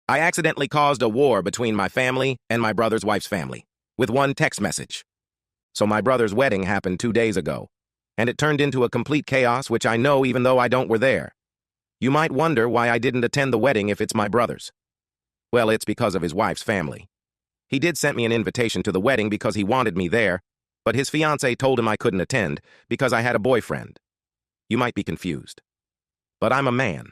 I accidentally caused a war between my family and my brother's wife's family with one text message. So my brother's wedding happened 2 days ago, and it turned into a complete chaos, which I know even though I don't were there. You might wonder why I didn't attend the wedding if it's my brother's. Well, it's because of his wife's family. He did send me an invitation to the wedding because he wanted me there, but his fiancée told him I couldn't attend because I had a boyfriend. You might be confused. But I'm a man.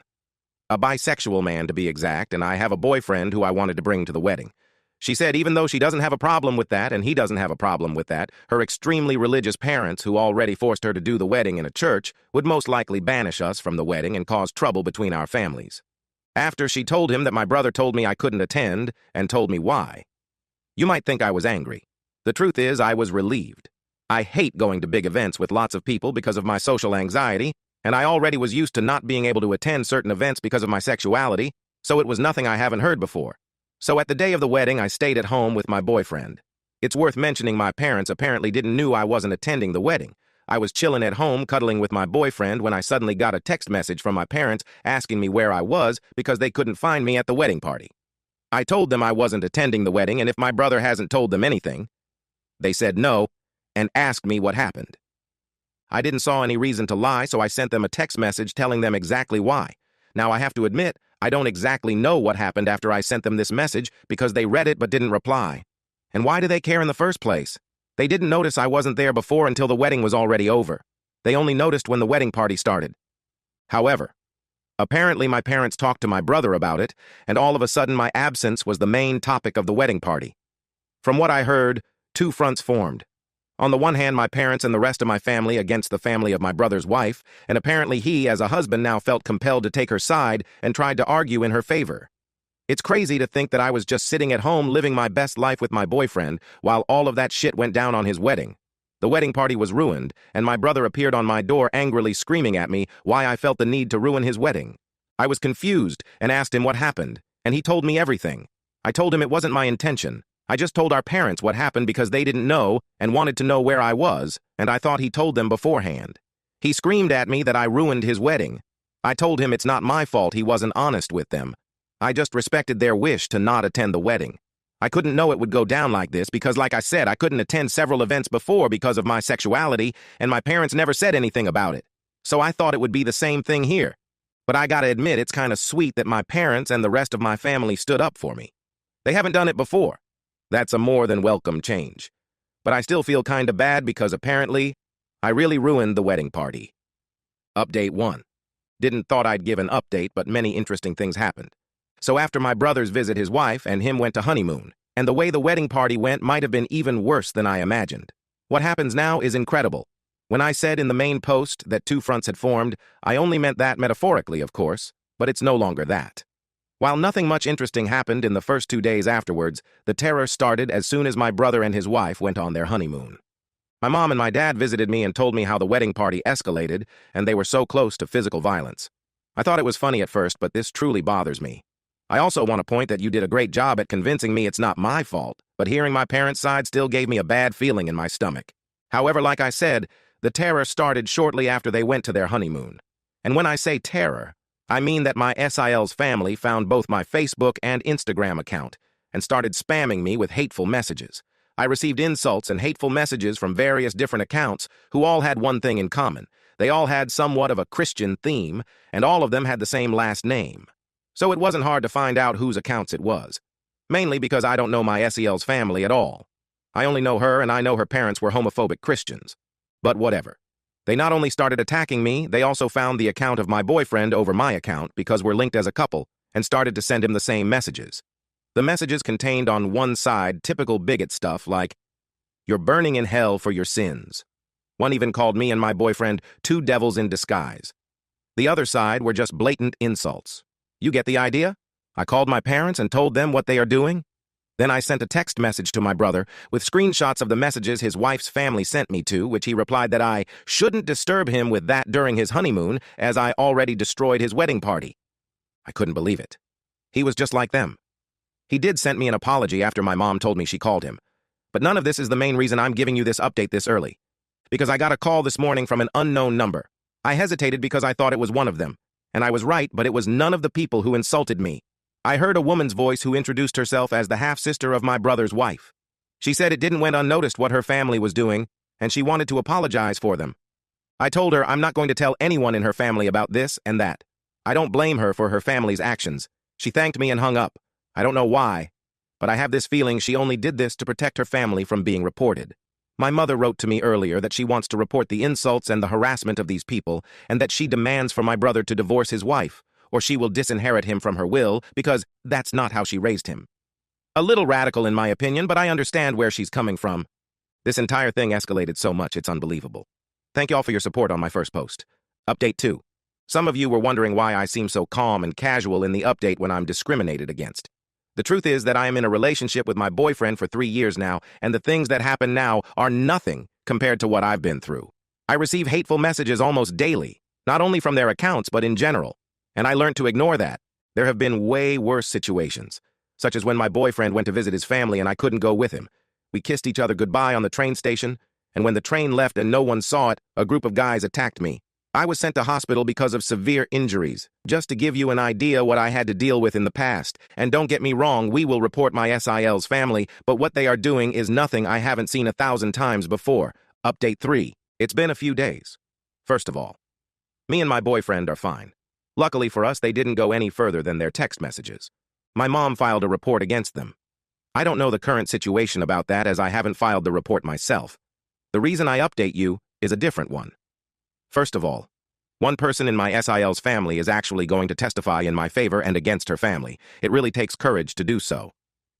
A bisexual man, to be exact, and I have a boyfriend who I wanted to bring to the wedding. She said even though she doesn't have a problem with that, and he doesn't have a problem with that, her extremely religious parents, who already forced her to do the wedding in a church, would most likely banish us from the wedding and cause trouble between our families. After she told him that my brother told me I couldn't attend, and told me why. You might think I was angry. The truth is, I was relieved. I hate going to big events with lots of people because of my social anxiety, and I already was used to not being able to attend certain events because of my sexuality, so it was nothing I haven't heard before. So at the day of the wedding, I stayed at home with my boyfriend. It's worth mentioning my parents apparently didn't know I wasn't attending the wedding. I was chilling at home, cuddling with my boyfriend, when I suddenly got a text message from my parents asking me where I was because they couldn't find me at the wedding party. I told them I wasn't attending the wedding and if my brother hasn't told them anything. They said no and asked me what happened. I didn't saw any reason to lie, so I sent them a text message telling them exactly why. Now, I have to admit, I don't exactly know what happened after I sent them this message because they read it but didn't reply. And why do they care in the first place? They didn't notice I wasn't there before until the wedding was already over. They only noticed when the wedding party started. However, apparently my parents talked to my brother about it, and all of a sudden my absence was the main topic of the wedding party. From what I heard, two fronts formed. On the one hand, my parents and the rest of my family against the family of my brother's wife, and apparently he, as a husband, now felt compelled to take her side and tried to argue in her favor. It's crazy to think that I was just sitting at home living my best life with my boyfriend while all of that shit went down on his wedding. The wedding party was ruined, and my brother appeared on my door angrily screaming at me why I felt the need to ruin his wedding. I was confused and asked him what happened, and he told me everything. I told him it wasn't my intention. I just told our parents what happened because they didn't know and wanted to know where I was, and I thought he told them beforehand. He screamed at me that I ruined his wedding. I told him it's not my fault he wasn't honest with them. I just respected their wish to not attend the wedding. I couldn't know it would go down like this because, like I said, I couldn't attend several events before because of my sexuality, and my parents never said anything about it. So I thought it would be the same thing here. But I gotta admit, it's kind of sweet that my parents and the rest of my family stood up for me. They haven't done it before. That's a more than welcome change. But I still feel kinda bad because apparently, I really ruined the wedding party. Update 1. Didn't thought I'd give an update, but many interesting things happened. So after my brother's visit, his wife and him went to honeymoon, and the way the wedding party went might have been even worse than I imagined. What happens now is incredible. When I said in the main post that two fronts had formed, I only meant that metaphorically, of course, but it's no longer that. While nothing much interesting happened in the first 2 days afterwards, the terror started as soon as my brother and his wife went on their honeymoon. My mom and my dad visited me and told me how the wedding party escalated and they were so close to physical violence. I thought it was funny at first, but this truly bothers me. I also want to point that you did a great job at convincing me it's not my fault, but hearing my parents' side still gave me a bad feeling in my stomach. However, like I said, the terror started shortly after they went to their honeymoon. And when I say terror, I mean that my SIL's family found both my Facebook and Instagram account and started spamming me with hateful messages. I received insults and hateful messages from various different accounts who all had one thing in common. They all had somewhat of a Christian theme, and all of them had the same last name. So it wasn't hard to find out whose accounts it was. Mainly because I don't know my SEL's family at all. I only know her, and I know her parents were homophobic Christians. But whatever. They not only started attacking me, they also found the account of my boyfriend over my account because we're linked as a couple and started to send him the same messages. The messages contained on one side typical bigot stuff like, "You're burning in hell for your sins." One even called me and my boyfriend two devils in disguise. The other side were just blatant insults. You get the idea? I called my parents and told them what they are doing. Then I sent a text message to my brother with screenshots of the messages his wife's family sent me to, which he replied that I shouldn't disturb him with that during his honeymoon, as I already destroyed his wedding party. I couldn't believe it. He was just like them. He did send me an apology after my mom told me she called him. But none of this is the main reason I'm giving you this update this early. Because I got a call this morning from an unknown number. I hesitated because I thought it was one of them. And I was right, but it was none of the people who insulted me. I heard a woman's voice who introduced herself as the half-sister of my brother's wife. She said it didn't went unnoticed what her family was doing, and she wanted to apologize for them. I told her I'm not going to tell anyone in her family about this and that. I don't blame her for her family's actions. She thanked me and hung up. I don't know why, but I have this feeling she only did this to protect her family from being reported. My mother wrote to me earlier that she wants to report the insults and the harassment of these people, and that she demands for my brother to divorce his wife, or she will disinherit him from her will, because that's not how she raised him. A little radical in my opinion, but I understand where she's coming from. This entire thing escalated so much it's unbelievable. Thank y'all for your support on my first post. Update 2. Some of you were wondering why I seem so calm and casual in the update when I'm discriminated against. The truth is that I am in a relationship with my boyfriend for 3 years now, and the things that happen now are nothing compared to what I've been through. I receive hateful messages almost daily, not only from their accounts but in general, and I learned to ignore that. There have been way worse situations, such as when my boyfriend went to visit his family and I couldn't go with him. We kissed each other goodbye on the train station, and when the train left and no one saw it, a group of guys attacked me. I was sent to hospital because of severe injuries, just to give you an idea what I had to deal with in the past. And don't get me wrong, we will report my SIL's family, but what they are doing is nothing I haven't seen 1,000 times before. Update 3. It's been a few days. First of all, me and my boyfriend are fine. Luckily for us, they didn't go any further than their text messages. My mom filed a report against them. I don't know the current situation about that as I haven't filed the report myself. The reason I update you is a different one. First of all, one person in my SIL's family is actually going to testify in my favor and against her family. It really takes courage to do so.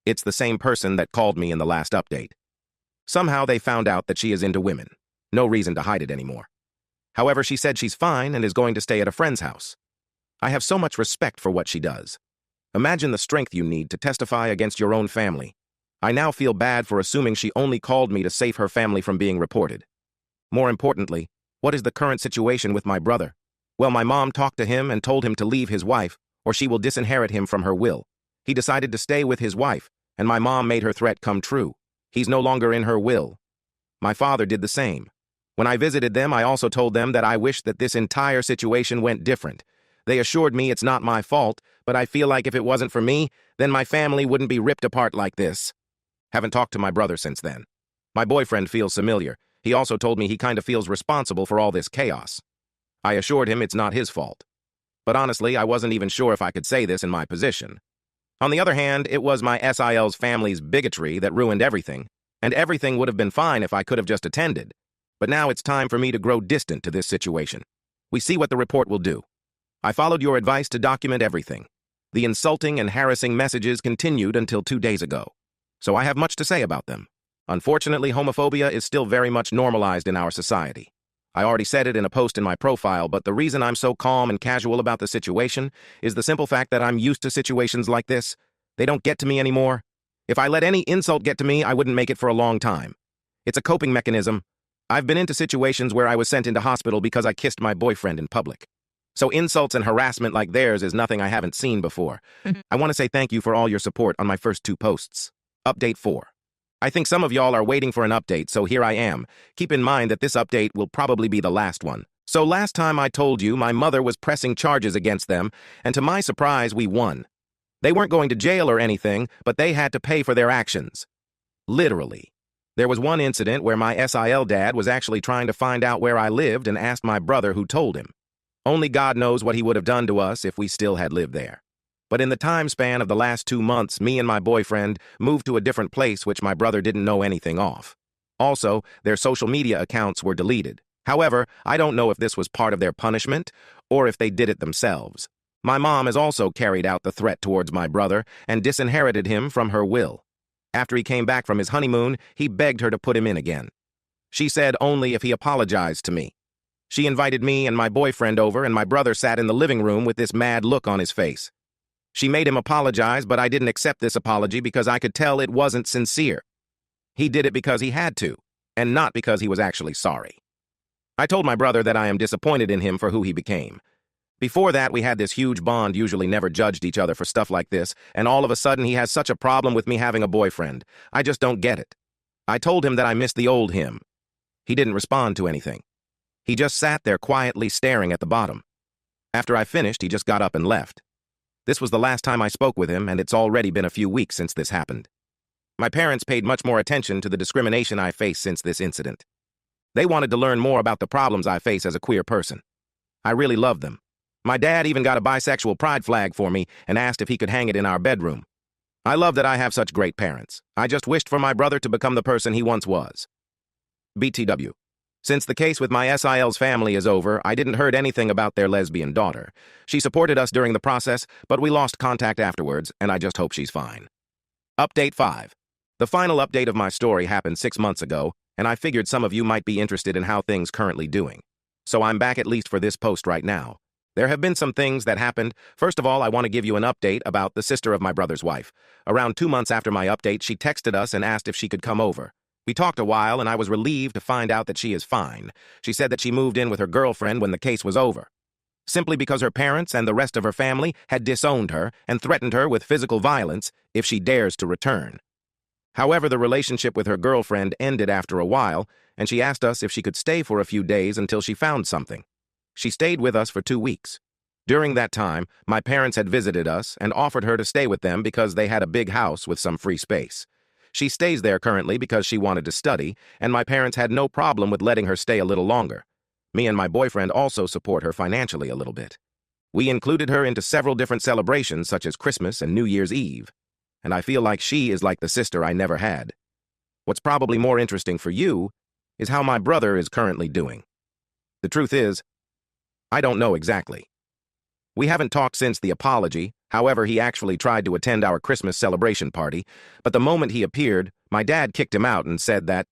It's the same person that called me in the last update. Somehow they found out that she is into women. No reason to hide it anymore. However, she said she's fine and is going to stay at a friend's house. I have so much respect for what she does. Imagine the strength you need to testify against your own family. I now feel bad for assuming she only called me to save her family from being reported. More importantly, what is the current situation with my brother? Well, my mom talked to him and told him to leave his wife, or she will disinherit him from her will. He decided to stay with his wife, and my mom made her threat come true. He's no longer in her will. My father did the same. When I visited them, I also told them that I wish that this entire situation went different. They assured me it's not my fault, but I feel like if it wasn't for me, then my family wouldn't be ripped apart like this. Haven't talked to my brother since then. My boyfriend feels familiar. He also told me he kind of feels responsible for all this chaos. I assured him it's not his fault. But honestly, I wasn't even sure if I could say this in my position. On the other hand, it was my SIL's family's bigotry that ruined everything, and everything would have been fine if I could have just attended. But now it's time for me to grow distant to this situation. We see what the report will do. I followed your advice to document everything. The insulting and harassing messages continued until 2 days ago, so I have much to say about them. Unfortunately, homophobia is still very much normalized in our society. I already said it in a post in my profile, but the reason I'm so calm and casual about the situation is the simple fact that I'm used to situations like this. They don't get to me anymore. If I let any insult get to me, I wouldn't make it for a long time. It's a coping mechanism. I've been into situations where I was sent into hospital because I kissed my boyfriend in public. So insults and harassment like theirs is nothing I haven't seen before. I want to say thank you for all your support on my first 2 posts. Update 4. I think some of y'all are waiting for an update, so here I am. Keep in mind that this update will probably be the last one. So last time I told you my mother was pressing charges against them, and to my surprise, we won. They weren't going to jail or anything, but they had to pay for their actions. Literally. There was one incident where my SIL dad was actually trying to find out where I lived and asked my brother who told him. Only God knows what he would have done to us if we still had lived there. But in the time span of the last 2 months, me and my boyfriend moved to a different place which my brother didn't know anything of. Also, their social media accounts were deleted. However, I don't know if this was part of their punishment or if they did it themselves. My mom has also carried out the threat towards my brother and disinherited him from her will. After he came back from his honeymoon, he begged her to put him in again. She said only if he apologized to me. She invited me and my boyfriend over, and my brother sat in the living room with this mad look on his face. She made him apologize, but I didn't accept this apology because I could tell it wasn't sincere. He did it because he had to, and not because he was actually sorry. I told my brother that I am disappointed in him for who he became. Before that, we had this huge bond, usually never judged each other for stuff like this, and all of a sudden he has such a problem with me having a boyfriend. I just don't get it. I told him that I missed the old him. He didn't respond to anything. He just sat there quietly staring at the bottom. After I finished, he just got up and left. This was the last time I spoke with him, and it's already been a few weeks since this happened. My parents paid much more attention to the discrimination I face since this incident. They wanted to learn more about the problems I face as a queer person. I really loved them. My dad even got a bisexual pride flag for me and asked if he could hang it in our bedroom. I love that I have such great parents. I just wished for my brother to become the person he once was. BTW. Since the case with my SIL's family is over, I didn't heard anything about their lesbian daughter. She supported us during the process, but we lost contact afterwards, and I just hope she's fine. Update 5. The final update of my story happened 6 months ago, and I figured some of you might be interested in how things currently doing. So I'm back at least for this post right now. There have been some things that happened. First of all, I want to give you an update about the sister of my brother's wife. Around 2 months after my update, she texted us and asked if she could come over. We talked a while, and I was relieved to find out that she is fine. She said that she moved in with her girlfriend when the case was over, simply because her parents and the rest of her family had disowned her and threatened her with physical violence if she dares to return. However, the relationship with her girlfriend ended after a while, and she asked us if she could stay for a few days until she found something. She stayed with us for 2 weeks. During that time, my parents had visited us and offered her to stay with them because they had a big house with some free space. She stays there currently because she wanted to study, and my parents had no problem with letting her stay a little longer. Me and my boyfriend also support her financially a little bit. We included her into several different celebrations such as Christmas and New Year's Eve, and I feel like she is like the sister I never had. What's probably more interesting for you is how my brother is currently doing. The truth is, I don't know exactly. We haven't talked since the apology. However, he actually tried to attend our Christmas celebration party, but the moment he appeared, my dad kicked him out and said that,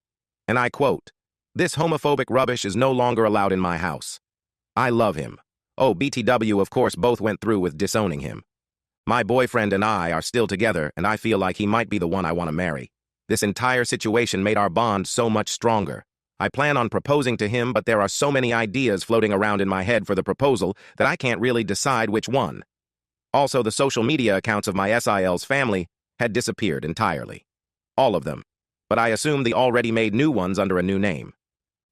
and I quote, "This homophobic rubbish is no longer allowed in my house." I love him. Oh, BTW, of course, both went through with disowning him. My boyfriend and I are still together, and I feel like he might be the one I want to marry. This entire situation made our bond so much stronger. I plan on proposing to him, but there are so many ideas floating around in my head for the proposal that I can't really decide which one. Also, the social media accounts of my SIL's family had disappeared entirely. All of them. But I assume they already made new ones under a new name.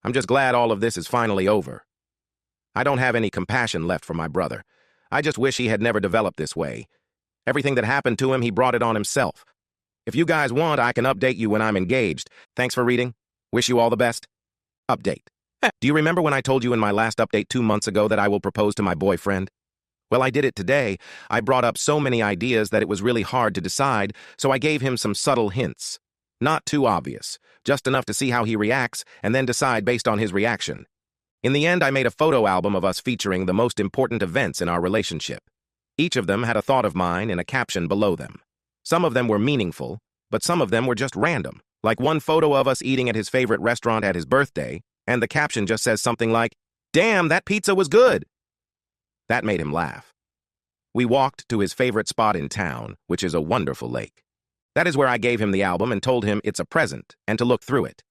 I'm just glad all of this is finally over. I don't have any compassion left for my brother. I just wish he had never developed this way. Everything that happened to him, he brought it on himself. If you guys want, I can update you when I'm engaged. Thanks for reading. Wish you all the best. Update. Do you remember when I told you in my last update 2 months ago that I will propose to my boyfriend? Well, I did it today. I brought up so many ideas that it was really hard to decide, so I gave him some subtle hints. Not too obvious, just enough to see how he reacts and then decide based on his reaction. In the end, I made a photo album of us featuring the most important events in our relationship. Each of them had a thought of mine and a caption below them. Some of them were meaningful, but some of them were just random. Like one photo of us eating at his favorite restaurant at his birthday, and the caption just says something like, "Damn, that pizza was good." That made him laugh. We walked to his favorite spot in town, which is a wonderful lake. That is where I gave him the album and told him it's a present and to look through it.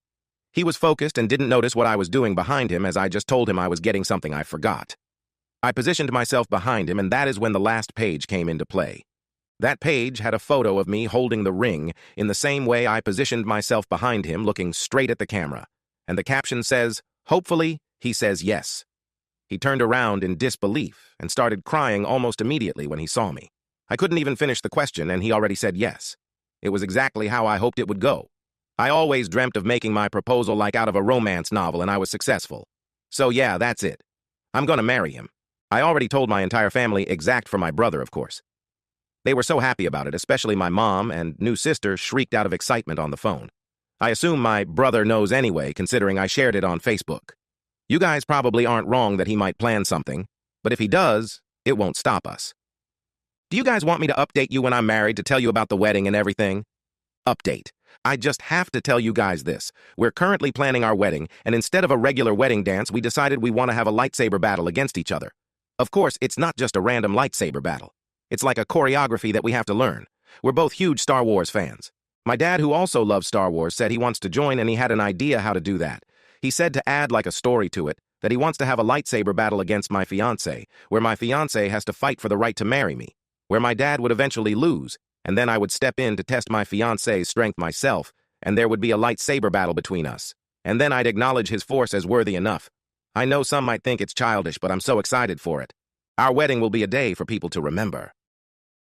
He was focused and didn't notice what I was doing behind him as I just told him I was getting something I forgot. I positioned myself behind him, and that is when the last page came into play. That page had a photo of me holding the ring in the same way I positioned myself behind him, looking straight at the camera. And the caption says, "Hopefully, he says yes." He turned around in disbelief and started crying almost immediately when he saw me. I couldn't even finish the question, and he already said yes. It was exactly how I hoped it would go. I always dreamt of making my proposal like out of a romance novel, and I was successful. So yeah, that's it. I'm gonna marry him. I already told my entire family, except for my brother, of course. They were so happy about it, especially my mom and new sister shrieked out of excitement on the phone. I assume my brother knows anyway, considering I shared it on Facebook. You guys probably aren't wrong that he might plan something, but if he does, it won't stop us. Do you guys want me to update you when I'm married to tell you about the wedding and everything? Update. I just have to tell you guys this. We're currently planning our wedding, and instead of a regular wedding dance, we decided we want to have a lightsaber battle against each other. Of course, it's not just a random lightsaber battle. It's like a choreography that we have to learn. We're both huge Star Wars fans. My dad, who also loves Star Wars, said he wants to join, and he had an idea how to do that. He said to add like a story to it, that he wants to have a lightsaber battle against my fiancé, where my fiancé has to fight for the right to marry me, where my dad would eventually lose, and then I would step in to test my fiancé's strength myself, and there would be a lightsaber battle between us. And then I'd acknowledge his force as worthy enough. I know some might think it's childish, but I'm so excited for it. Our wedding will be a day for people to remember.